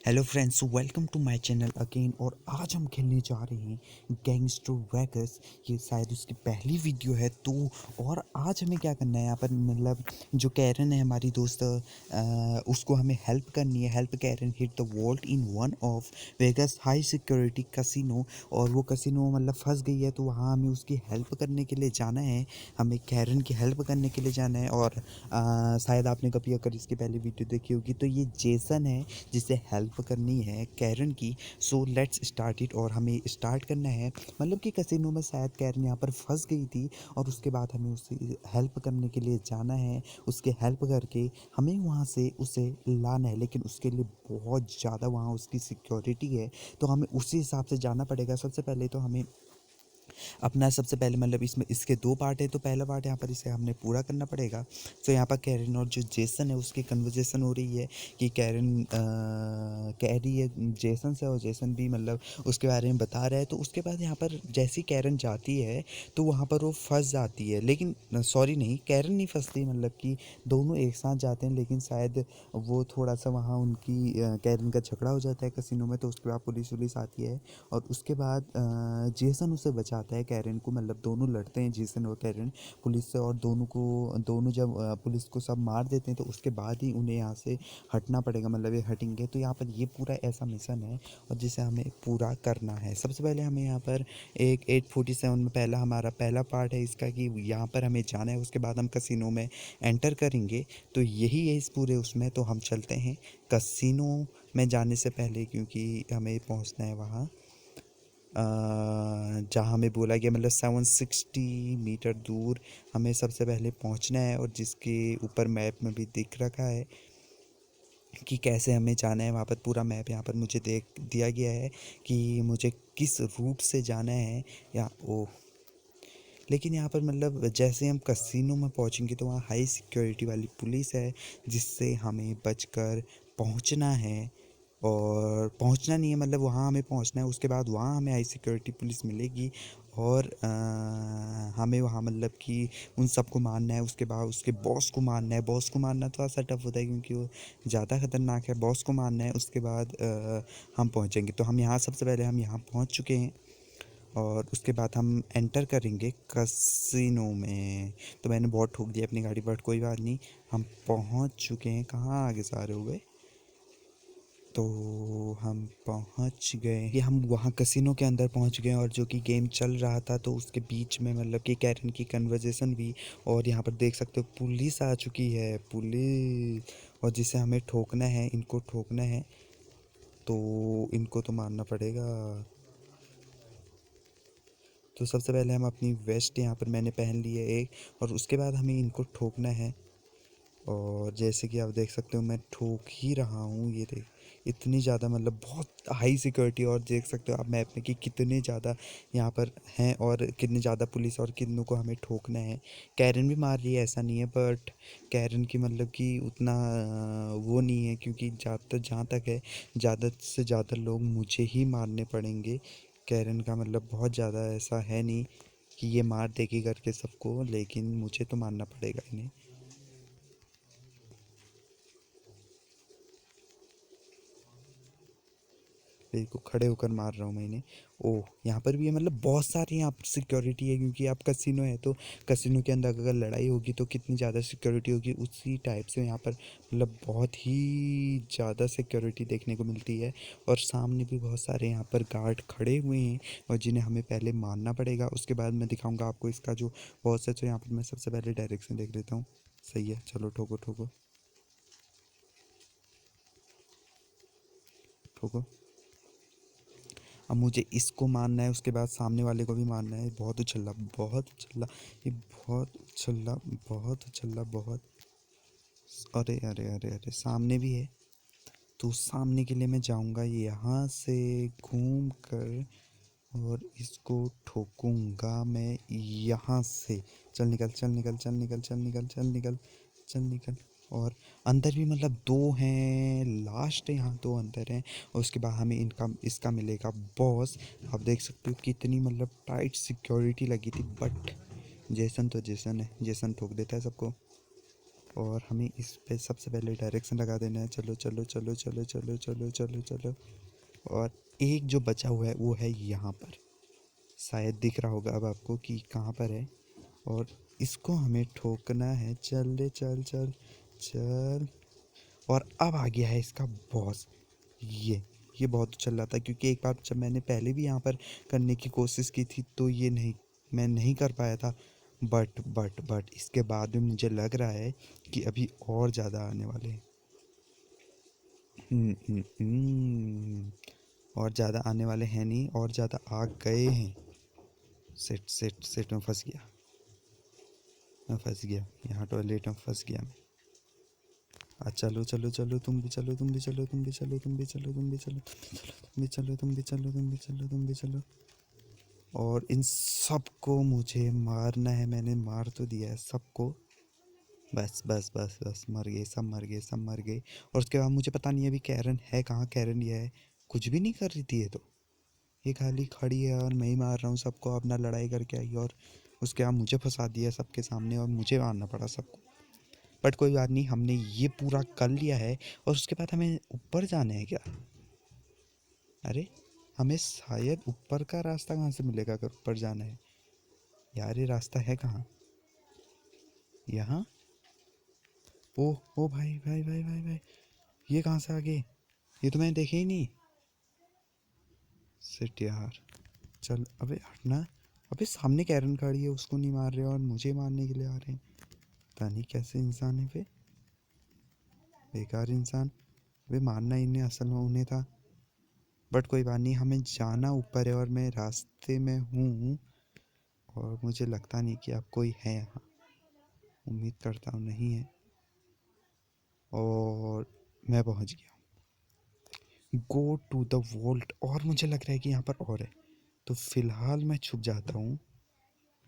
Hello friends, welcome to my channel again. और आज हम खेलने जा रहे हैं गैंगस्टर वेगस। ये शायद उसकी पहली वीडियो है। तो और आज हमें क्या करना है यहाँ पर, मतलब जो कैरन है हमारी दोस्त, उसको हमें हेल्प करनी है। Help Karen hit the vault in one of Vegas high security casino. और वो कसिनो मतलब फंस गई है, तो वहाँ हमें उसकी हेल्प करने के लिए जाना है। हमें कैरन की हेल्प करने के लिए जाना है। और शायद आपने कभी अगर इसकी पहली वीडियो देखी होगी, तो ये जेसन है जिसे हेल्प करनी है कैरन की। So let's start it. और हमें स्टार्ट करना है, मतलब कि कसिनो में शायद कैरन यहाँ पर फंस गई थी, और उसके बाद हमें उसे हेल्प करने के लिए जाना है। उसके हेल्प करके हमें वहाँ से उसे लाना है, लेकिन उसके लिए बहुत ज़्यादा वहाँ उसकी सिक्योरिटी है, तो हमें उसी हिसाब से जाना पड़ेगा। सबसे पहले तो हमें अपना, सबसे पहले मतलब इसमें इसके दो पार्ट है, तो पहला पार्ट यहाँ पर इसे हमने पूरा करना पड़ेगा। तो यहाँ पर कैरन और जो जेसन है उसकी कन्वर्जेसन हो रही है कि कैरन कह रही है जेसन से, और जेसन भी मतलब उसके बारे में बता रहा है। तो उसके बाद यहाँ पर जैसी कैरन जाती है तो वहाँ पर वो फंस जाती है, लेकिन सॉरी नहीं, कैरन नहीं फंसती, मतलब कि दोनों एक साथ जाते हैं। लेकिन शायद वो थोड़ा सा वहाँ उनकी कैरन का झगड़ा हो जाता है कसिनो में, तो उसके बाद पुलिस वुलिस आती है। और उसके बाद जेसन उसे बचाता है कैरन को, मतलब दोनों लड़ते हैं जेसन और कैरन पुलिस से। और दोनों जब पुलिस को सब मार देते हैं, तो उसके बाद ही उन्हें यहाँ से हटना पड़ेगा, मतलब ये हटेंगे। तो यहाँ पर ये पूरा ऐसा मिशन है और जिसे हमें पूरा करना है। सबसे पहले हमें यहाँ पर एक 847 में पहला पार्ट है इसका, कि यहाँ पर हमें जाना है। उसके बाद हम कसिनो में एंटर करेंगे, तो यही है इस पूरे उसमें। तो हम चलते हैं कसिनो में जाने से पहले, क्योंकि हमें पहुँचना है वहाँ जहाँ हमें बोला गया, मतलब 760 मीटर दूर हमें सबसे पहले पहुँचना है। और जिसके ऊपर मैप में भी दिख रखा है कि कैसे हमें जाना है। वहाँ पर पूरा मैप यहाँ पर मुझे देख दिया गया है कि मुझे किस रूट से जाना है। या ओ लेकिन यहाँ पर मतलब जैसे हम कसिनो में पहुँचेंगे, तो वहाँ हाई सिक्योरिटी वाली पुलिस है जिससे हमें बचकर पहुँचना है। और पहुंचना नहीं है, मतलब वहाँ हमें पहुंचना है। उसके बाद वहाँ हमें हाई सिक्योरिटी पुलिस मिलेगी, और हमें वहाँ मतलब कि उन सबको मारना है। उसके बाद उसके बॉस को मारना है। बॉस को मारना थोड़ा सा टफ होता है, क्योंकि वो ज़्यादा खतरनाक है। बॉस को मारना है, उसके बाद हम पहुँचेंगे। तो हम यहाँ सबसे पहले हम यहाँ पहुँच चुके हैं, और उसके बाद हम एंटर करेंगे कसिनो में। तो मैंने बहुत ठोक दिया अपनी गाड़ी, बट कोई बात नहीं, हम पहुँच चुके हैं। कहाँ आगे सारे हो गए, तो हम पहुंच गए कि हम वहाँ कसिनो के अंदर पहुंच गए, और जो कि गेम चल रहा था, तो उसके बीच में मतलब कि कैरन की कन्वर्जेसन भी। और यहाँ पर देख सकते हो पुलिस आ चुकी है, पुलिस, और जिसे हमें ठोकना है, इनको ठोकना है। तो इनको तो मारना पड़ेगा। तो सबसे पहले हम अपनी वेस्ट यहाँ पर मैंने पहन ली है एक, और उसके बाद हमें इनको ठोकना है। और जैसे कि आप देख सकते हो मैं ठोक ही रहा हूँ, ये देख, इतनी ज़्यादा मतलब बहुत हाई सिक्योरिटी। और देख सकते हो आप मैप में कि कितने ज़्यादा यहाँ पर हैं, और कितने ज़्यादा पुलिस, और कितनों को हमें ठोकना है। कैरन भी मार रही है, ऐसा नहीं है, बट कैरन की मतलब कि उतना वो नहीं है, क्योंकि ज़्यादातर जहाँ तक है, ज़्यादा से ज़्यादा लोग मुझे ही मारने पड़ेंगे। कैरन का मतलब बहुत ज़्यादा ऐसा है नहीं कि ये मार देगी करके सबको, लेकिन मुझे तो मारना पड़ेगा इन्हें। बिल्कुल खड़े होकर मार रहा हूँ मैं इन्हें। ओह, यहाँ पर भी है, मतलब बहुत सारी यहाँ पर सिक्योरिटी है, क्योंकि आप कसिनो है, तो कसिनो के अंदर अगर लड़ाई होगी तो कितनी ज़्यादा सिक्योरिटी होगी, उसी टाइप से यहाँ पर मतलब बहुत ही ज़्यादा सिक्योरिटी देखने को मिलती है। और सामने भी बहुत सारे यहाँ पर गार्ड खड़े हुए हैं, और जिन्हें हमें पहले मारना पड़ेगा। उसके बाद मैं दिखाऊँगा आपको इसका जो बॉस है। तो यहाँ पर मैं सबसे पहले डायरेक्शन देख लेता हूँ। सही है, चलो ठोको ठोको ठोको। अब मुझे इसको मारना है, उसके बाद सामने वाले को भी मारना है। बहुत उछल्ला, बहुत उछल्ला, ये बहुत उछल्ला, बहुत उछल्ला, बहुत। अरे अरे अरे अरे, सामने भी है। तो सामने के लिए मैं जाऊंगा यहाँ से घूम कर, और इसको ठोकूंगा मैं यहाँ से। चल निकल, चल निकल, चल निकल, चल निकल, चल निकल, चल निकल। और अंदर भी मतलब दो हैं, लास्ट यहाँ दो अंदर हैं। और उसके बाद हमें इनका इसका मिलेगा बॉस। आप देख सकते हो कितनी मतलब टाइट सिक्योरिटी लगी थी, बट जेसन तो जेसन है, जेसन ठोक देता है सबको। और हमें इस पे सबसे पहले डायरेक्शन लगा देना है। चलो चलो चलो चलो चलो चलो चलो चलो। और एक जो बचा हुआ है वो है यहाँ पर, शायद दिख रहा होगा अब आपको कि कहाँ पर है। और इसको हमें ठोकना है। चल रे चल चल चल। और अब आ गया है इसका बॉस। ये बहुत चल रहा था, क्योंकि एक बार जब मैंने पहले भी यहाँ पर करने की कोशिश की थी तो ये नहीं, मैं नहीं कर पाया था। बट इसके बाद भी मुझे लग रहा है कि अभी और ज़्यादा आने वाले हैं। और ज़्यादा आने वाले हैं नहीं, और ज़्यादा आ गए हैं। सेट सेट सेट में फंस गया, मैं फंस गया यहाँ टॉयलेट में फंस गया मैं। चलो चलो चलो, तुम भी चलो तुम भी चलो तुम भी चलो तुम भी चलो तुम भी चलो तुम भी चलो तुम भी चलो तुम भी चलो तुम भी चलो। और इन सबको मुझे मारना है। मैंने मार तो दिया है सबको। बस बस बस बस, मर गए सब, मर गए सब, मर गए। और उसके बाद मुझे पता नहीं अभी कैरन है कहाँ। कैरन ये है, कुछ भी नहीं कर रही थी ये तो। ये खाली खड़ी है और मैं ही मार रहा हूँ सबको। अपना लड़ाई करके आई और उसके बाद मुझे फंसा दिया सबके सामने और मुझे मारना पड़ा सबको। बट कोई बात नहीं, हमने ये पूरा कर लिया है। और उसके बाद हमें ऊपर जाना है क्या? अरे हमें शायद ऊपर का रास्ता कहाँ से मिलेगा अगर ऊपर जाना है? यार ये रास्ता है कहाँ? यहाँ? ओ ओ भाई भाई भाई भाई भाई, ये कहाँ से आ गए? ये तो मैंने देखे ही नहीं। सिट यार। चल अबे हटना। अबे सामने कैरन खड़ी है, उसको नहीं मार रहे और मुझे मारने के लिए आ रहे हैं। पता नहीं कैसे इंसान है वे, बेकार इंसान। वे मारना इन्हें असल में उन्हें था। बट कोई बात नहीं, हमें जाना ऊपर है और मैं रास्ते में हूँ। और मुझे लगता नहीं कि अब कोई है यहाँ, उम्मीद करता हूँ नहीं है। और मैं पहुँच गया। Go to the vault. और मुझे लग रहा है कि यहाँ पर और है, तो फिलहाल मैं छुप जाता हूँ।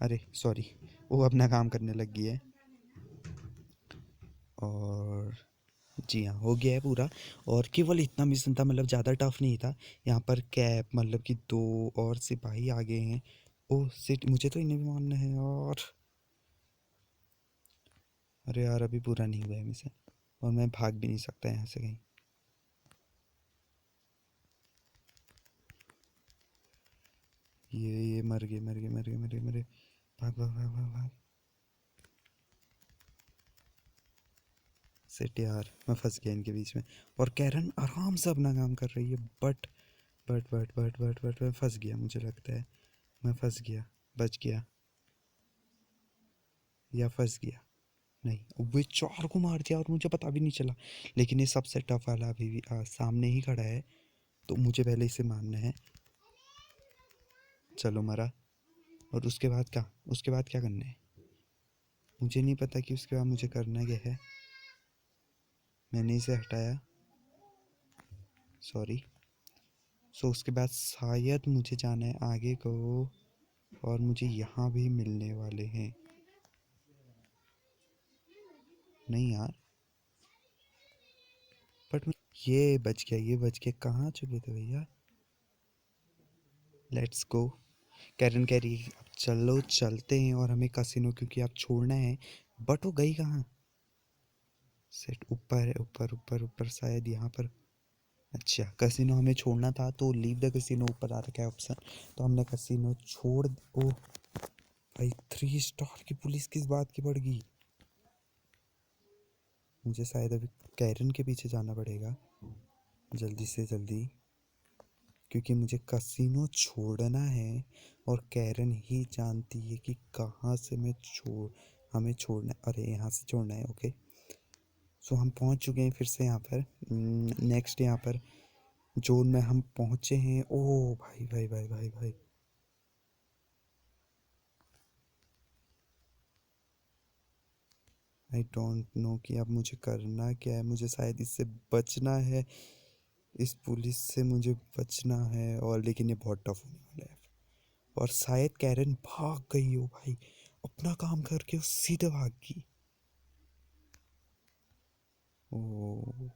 अरे सॉरी, वो अपना काम करने लग गई है। और जी हाँ, हो गया है पूरा। और केवल इतना मिशन था, मतलब ज़्यादा टफ नहीं था। यहाँ पर कैप मतलब कि दो और सिपाही आ गए हैं। ओह सिट, मुझे तो इन्हें भी मारना है। और अरे यार अभी पूरा नहीं हुआ है मिशन, और मैं भाग भी नहीं सकता यहाँ से कहीं। ये मर गए मर गए मर गए मर गए मर गए। भाग भाग भाग भाग भाग। सिट यार, मैं फंस गया इनके बीच में। और कैरन आराम से अपना काम कर रही है। बट मैं फंस गया, मुझे लगता है मैं फंस गया। बच गया या फंस गया? नहीं, वे चार को मार दिया और मुझे पता भी नहीं चला। लेकिन ये सबसे टफ वाला अभी भी सामने ही खड़ा है, तो मुझे पहले इसे मारना है। चलो मरा। और उसके बाद क्या, उसके बाद क्या करना है मुझे नहीं पता कि उसके बाद मुझे करना क्या है। मैंने इसे हटाया, सॉरी। सो उसके बाद शायद मुझे जाना है आगे को। और मुझे यहाँ भी मिलने वाले हैं। नहीं यार, बट ये बच गया, ये बच गया। कहाँ छुपे थे भैया? Let's go. कैरन कह रही है अब चलो चलते हैं और हमें कसिनो क्योंकि आप छोड़ना है। बट वो गई कहाँ? सेट ऊपर है, ऊपर ऊपर ऊपर शायद यहाँ पर। अच्छा, कसिनो हमें छोड़ना था तो लीव द कसिनो ऊपर आ रखा है ऑप्शन, तो हमने कसिनो छोड़। ओ भाई, 3 स्टार की पुलिस किस बात की पड़ गई? मुझे शायद अभी कैरन के पीछे जाना पड़ेगा जल्दी से जल्दी, क्योंकि मुझे कसिनो छोड़ना है। और कैरन ही जानती है कि कहाँ से मैं हमें छोड़ना है। अरे यहाँ से छोड़ना है, ओके। सो हम पहुँच चुके हैं फिर से यहाँ पर। नेक्स्ट यहाँ पर जोन में हम पहुँचे हैं। ओ भाई भाई भाई भाई भाई, आई डोंट नो कि अब मुझे करना क्या है। मुझे शायद इससे बचना है, इस पुलिस से मुझे बचना है। और लेकिन ये बहुत टफ होने वाला है। और शायद कैरन भाग गई हो भाई, अपना काम करके वो सीधे भाग गई। ओ,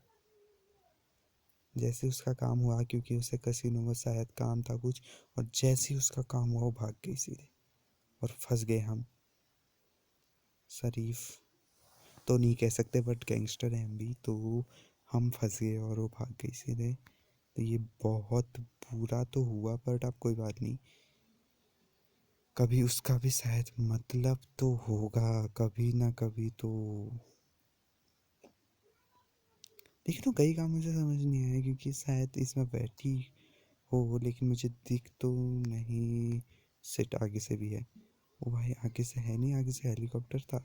जैसे उसका काम हुआ, क्योंकि उसे कसिनो में शायद काम था कुछ, और जैसे ही उसका काम हुआ वो भाग गई सीधे। और फंस गए हम, शरीफ। तो नहीं कह सकते बट गैंगस्टर हैं हम भी, तो हम फंस गए और वो भाग गई सीधे। तो ये बहुत बुरा तो हुआ बट अब कोई बात नहीं, कभी उसका भी शायद मतलब तो होगा कभी ना कभी तो। लेकिन वो कई काम मुझे समझ नहीं आया क्योंकि शायद इसमें बैठी हो, लेकिन मुझे दिख तो नहीं। सेट आगे से भी है। ओ भाई आगे से है नहीं, आगे से हेलीकॉप्टर था।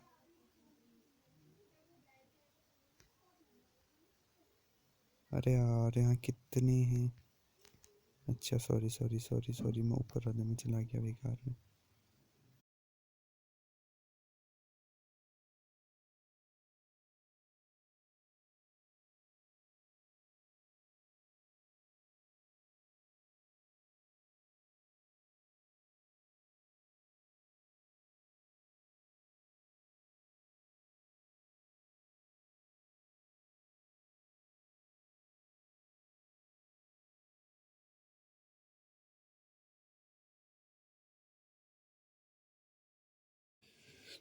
अरे यार यहाँ कितने हैं। अच्छा सॉरी सॉरी सॉरी सॉरी, मैं ऊपर वाले में चला गया बेकार में।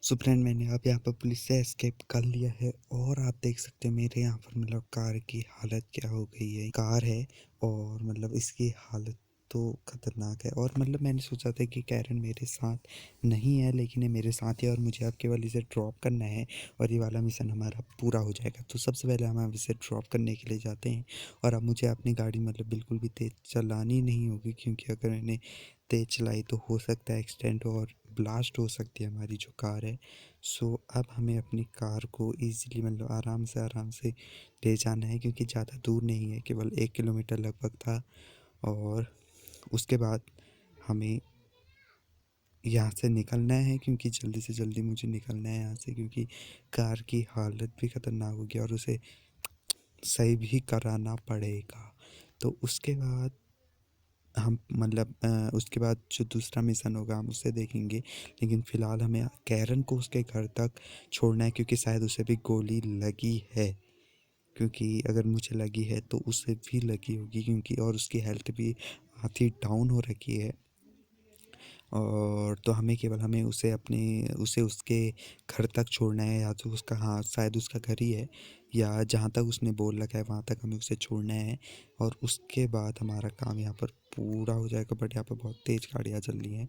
सो फ्रेंड मैंने अब यहाँ पर पुलिस से एस्केप कर लिया है और आप देख सकते हो मेरे यहाँ पर मतलब कार की हालत क्या हो गई है। कार है और मतलब इसकी हालत तो खतरनाक है। और मतलब मैंने सोचा था कि कैरन मेरे साथ नहीं है, लेकिन ये मेरे साथ है और मुझे अब केवल इसे ड्रॉप करना है और ये वाला मिशन हमारा पूरा हो जाएगा। तो सबसे पहले हम अब इसे ड्रॉप करने के लिए जाते हैं। और अब मुझे अपनी गाड़ी मतलब बिल्कुल भी तेज़ चलानी नहीं होगी, क्योंकि अगर मैंने तेज़ चलाई तो हो सकता है एक्सीडेंट और ब्लास्ट हो सकती है हमारी जो कार है। सो अब हमें अपनी कार को इजीली मतलब आराम से ले जाना है, क्योंकि ज़्यादा दूर नहीं है, केवल 1 किलोमीटर लगभग था। और उसके बाद हमें यहाँ से निकलना है, क्योंकि जल्दी से जल्दी मुझे निकलना है यहाँ से, क्योंकि कार की हालत भी ख़तरनाक होगी और उसे सही भी कराना पड़ेगा। तो उसके बाद हम मतलब उसके बाद जो दूसरा मिशन होगा हम उसे देखेंगे। लेकिन फ़िलहाल हमें कैरन को उसके घर तक छोड़ना है, क्योंकि शायद उसे भी गोली लगी है। क्योंकि अगर मुझे लगी है तो उसे भी लगी होगी, क्योंकि और उसकी हेल्थ भी आधी डाउन हो रखी है। और तो हमें केवल हमें उसे उसके घर तक छोड़ना है, या तो उसका, हाँ शायद उसका घर ही है, या जहाँ तक उसने बोल रखा है वहाँ तक हमें उसे छोड़ना है। और उसके बाद हमारा काम यहाँ पर पूरा हो जाएगा। बट यहाँ पर बहुत तेज़ गाड़ियाँ चल रही हैं।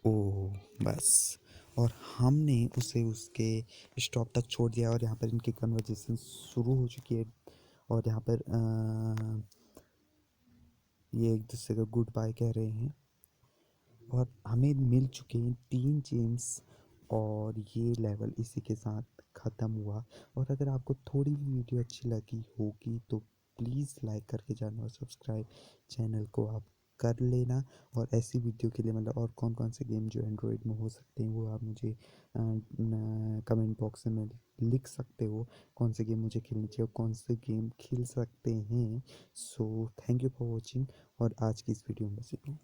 ओह बस। और हमने उसे उसके स्टॉप तक छोड़ दिया और यहाँ पर इनकी कन्वर्जेशन शुरू हो चुकी है। और यहाँ पर ये एक दूसरे को गुड बाय कह रहे हैं। और हमें मिल चुके हैं 3 जेम्स और ये लेवल इसी के साथ ख़त्म हुआ। और अगर आपको थोड़ी भी वीडियो अच्छी लगी होगी तो प्लीज़ लाइक करके जाना और सब्सक्राइब चैनल को आप कर लेना। और ऐसी वीडियो के लिए मतलब और कौन कौन से गेम जो एंड्रॉयड में हो सकते हैं वो आप मुझे कमेंट बॉक्स में लिख सकते हो। कौन से गेम मुझे खेलने चाहिए और कौन से गेम खेल सकते हैं। So thank you for watching और आज की इस वीडियो में बस इतना।